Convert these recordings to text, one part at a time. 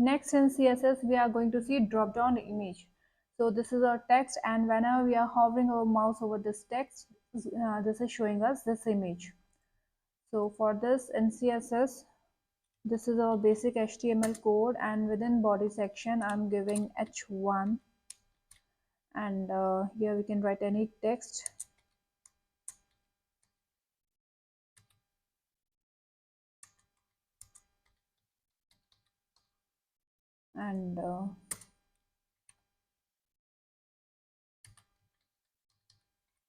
Next in CSS, we are going to see drop down image. So this is our text, and whenever we are hovering our mouse over this text, this is showing us this image. So for this in CSS, this is our basic HTML code, and within body section I'm giving h1, and here we can write any text. And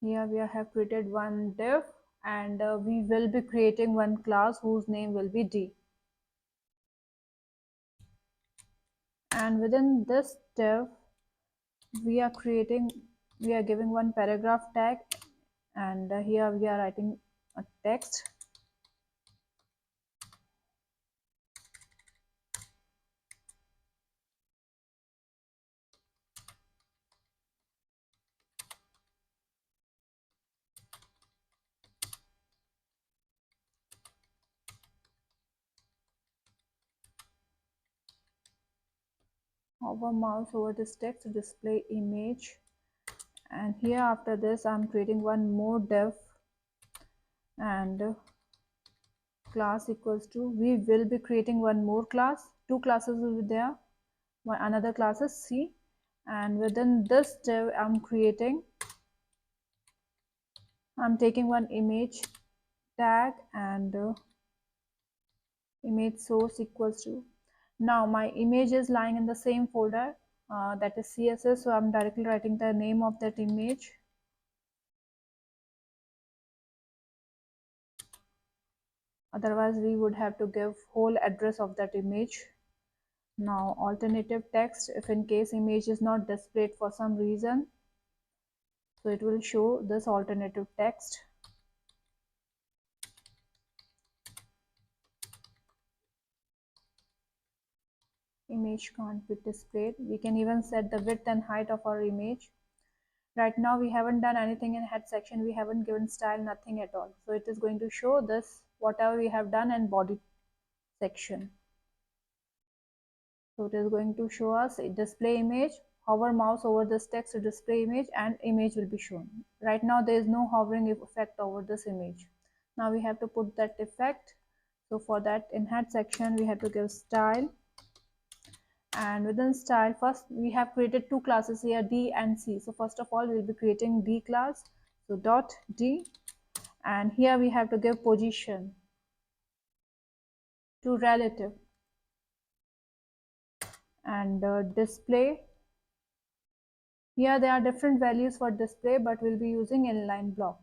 here we have created one div, and we will be creating one class whose name will be D. And within this div, we are giving one paragraph tag, and here we are writing a text. Hover mouse over this text to display image, and here after this I'm creating one more div, and class equals to, we will be creating one more class, two classes will be there, another class is C, and within this div I'm taking one image tag, and image source equals to, now my image is lying in the same folder, that is CSS, so I'm directly writing the name of that image. Otherwise we would have to give whole address of that image. Now alternative text, if in case image is not displayed for some reason, so it will show this alternative text. Image can't be displayed. We can even set the width and height of our image. Right now we haven't done anything in head section, we haven't given style, nothing at all, so it is going to show this whatever we have done in body section. So it is going to show us a display image, hover mouse over this text to display image, and image will be shown. Right now there is no hovering effect over this image. Now we have to put that effect. So for that, in head section we have to give style, and within style, first we have created two classes here, D and C. So first of all we'll be creating D class, so dot D, and here we have to give position to relative, and display, here there are different values for display, but we'll be using inline block.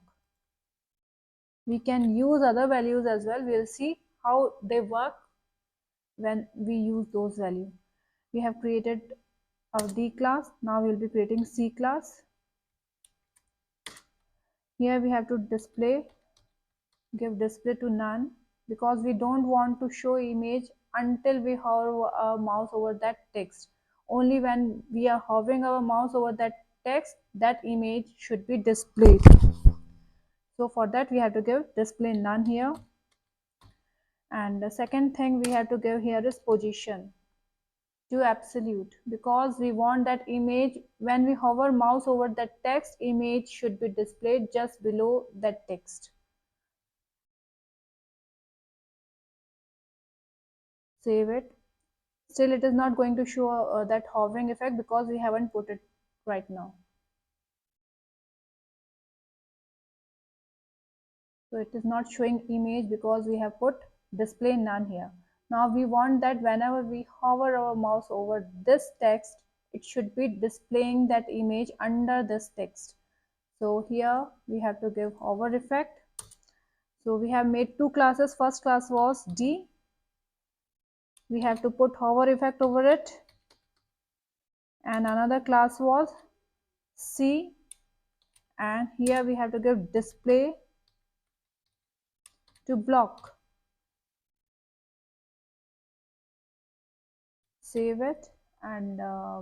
We can use other values as well, we'll see how they work when we use those values. We have created our D class, now we'll be creating C class. Here we have to give display to none, because we don't want to show image until we hover our mouse over that text. Only when we are hovering our mouse over that text, that image should be displayed. So for that we have to give display none here. And the second thing we have to give here is position to absolute, because we want that image, when we hover mouse over that text, image should be displayed just below that text. Save it. Still it is not going to show that hovering effect because we haven't put it right now. So it is not showing image because we have put display none here. Now we want that whenever we hover our mouse over this text, it should be displaying that image under this text. So here we have to give hover effect. So we have made two classes. First class was D. We have to put hover effect over it. And another class was C. And here we have to give display to block. Save it and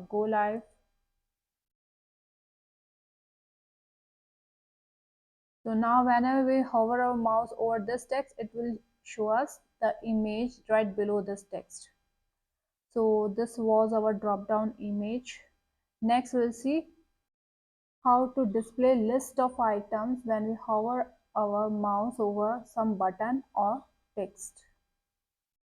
go live. So now whenever we hover our mouse over this text, it will show us the image right below this text. So this was our drop down image. Next we'll see how to display list of items when we hover our mouse over some button or text.